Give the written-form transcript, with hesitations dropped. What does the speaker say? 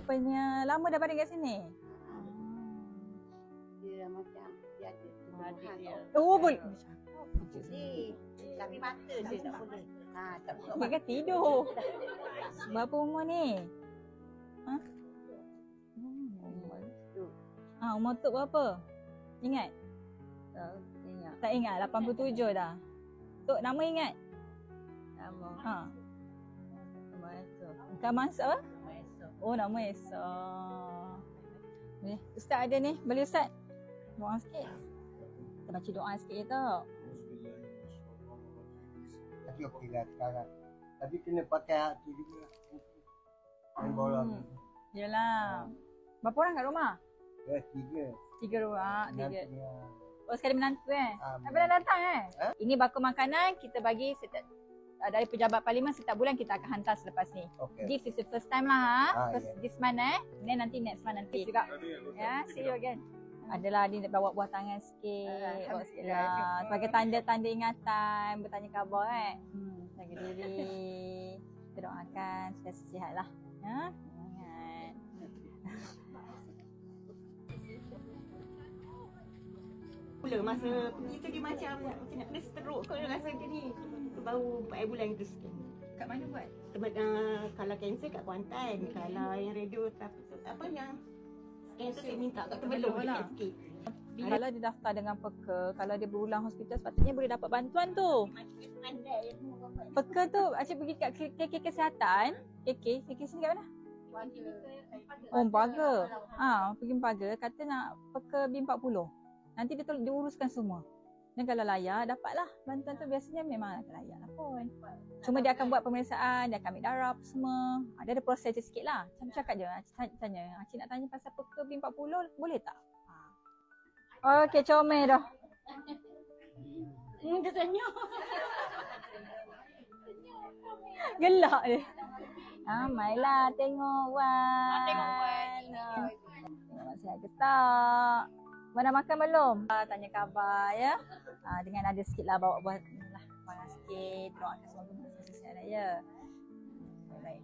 rupanya lama dah baring kat sini. Dia macam dia ada Adik dia. Oh, boleh. ni. Tapi mata dia tak boleh. Tak buka Dia kan tidur. Berapa umur ni? Ha? Umur Tok berapa? Ingat? Ingat. Tak ingat, 87 dah. Tok nama ingat? Nama. Ha. Nama Esok. Bukan Mansur? Nama Esok. Oh, nama Esok. Ni, Ustaz ada ni. Boleh Ustaz? Doa sikit. Kita baca doa sikit je Tok. Tapi okey lah sekarang. Tapi kena pakai hak tu juga. Main bola. Yelah. Berapa orang kat rumah? Ya, 3. 3 rumah. 3. Nantinya. Oh, sekali menantu Ah, Tak pernah datang Ini bakul makanan kita bagi dari pejabat parlimen setiap bulan kita akan hantar selepas ni. Okey. This is the first time lah Yeah. this month Then nanti next month nanti juga. Ya, see you again. Adalah dia bawa buah tangan sikit. Bawa sikit lah. Sebagai tanda-tanda ingatan, bertanya khabar jaga diri. Kita doakan supaya sihat lah. Ya, semangat. Mula masa pergi tu dia macam nak kena stroke kau rasa dia ni. Baru 4 bulan tu scan. Kat mana buat? Tempat kalau kanser kat Kuantan, kalau yang radioterapi tu apa yang scan tu saya minta kat Terbelum lah. sikit. Kalau dia daftar dengan peka, kalau dia berulang hospital sepatutnya boleh dapat bantuan tu. Pandai yang semua buat. Peka tu Acik pergi kat KK Kesihatan. KK sini kat mana? Oh, Pagar. Pergi Pagar kata nak peka B40. Nanti dia diuruskan semua. Dan kalau layak, dapatlah bantuan tu. Biasanya memang akan layak lah pun. Cuma dia akan buat pemeriksaan, dia akan ambil darah apa semua. Dia ada proses je sikit lah. Macam cakap je, Acik tanya. Acik nak tanya pasal peka B40, boleh tak? Okey, comel dah. Dia tanya. Gelak dia. Mailah tengok Wan. Tengok Wan. Tengok sihat ke tak? Wan dah makan belum? Tanya khabar ya. Dengan ada sikit lah bawa buat lah. Makan sikit. Doakan semoga sihat ya. Baik.